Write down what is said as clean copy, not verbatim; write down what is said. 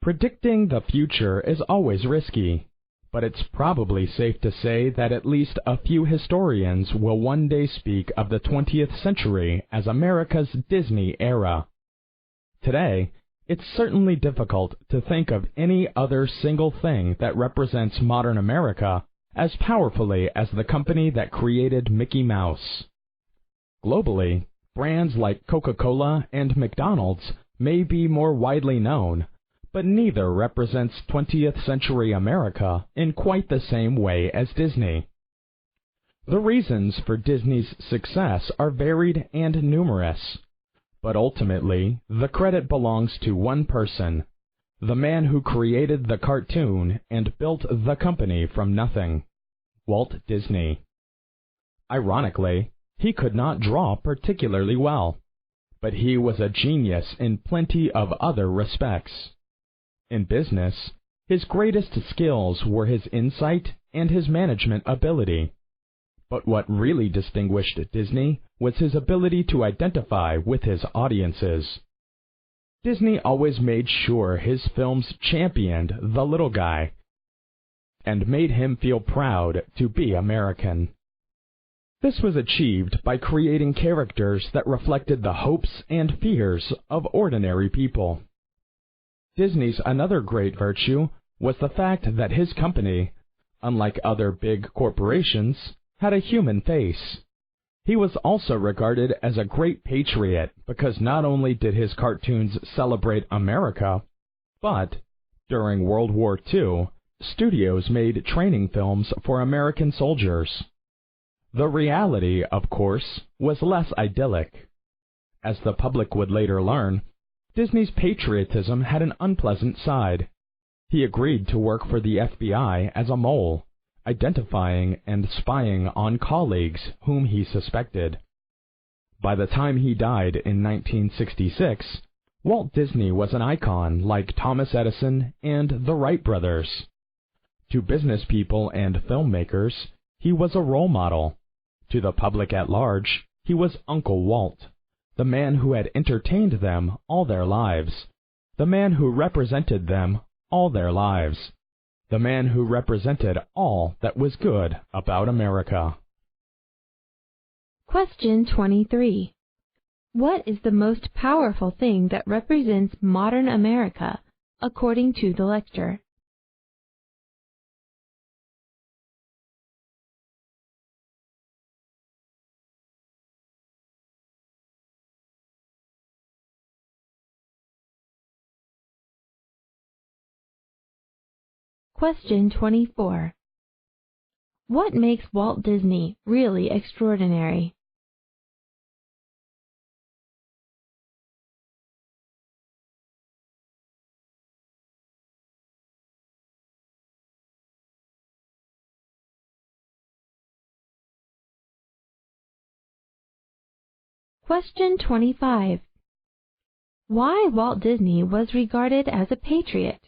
Predicting the future is always risky, but it's probably safe to say that at least a few historians will one day speak of the 20th century as America's Disney era. Today, it's certainly difficult to think of any other single thing that represents modern America as powerfully as the company that created Mickey Mouse. Globally, brands like Coca-Cola and McDonald's may be more widely known, but neither represents 20th century America in quite the same way as Disney. The reasons for Disney's success are varied and numerous, but ultimately the credit belongs to one person, the man who created the cartoon and built the company from nothing, Walt Disney. Ironically, he could not draw particularly well, but he was a genius in plenty of other respects. In business, his greatest skills were his insight and his management ability. But what really distinguished Disney was his ability to identify with his audiences. Disney always made sure his films championed the little guy and made him feel proud to be American. This was achieved by creating characters that reflected the hopes and fears of ordinary people. Disney's another great virtue was the fact that his company, unlike other big corporations, had a human face. He was also regarded as a great patriot because not only did his cartoons celebrate America, but, during World War II, studios made training films for American soldiers. The reality, of course, was less idyllic. As the public would later learn, Disney's patriotism had an unpleasant side. He agreed to work for the FBI as a mole, identifying and spying on colleagues whom he suspected. By the time he died in 1966, Walt Disney was an icon like Thomas Edison and the Wright brothers. To business people and filmmakers, he was a role model. To the public at large, he was Uncle Walt, the man who had entertained them all their lives, the man who represented them all their lives, the man who represented all that was good about America. Question 23. What is the most powerful thing that represents modern America, according to the lecture? Question 24. What makes Walt Disney really extraordinary? Question 25. Why Walt Disney was regarded as a patriot?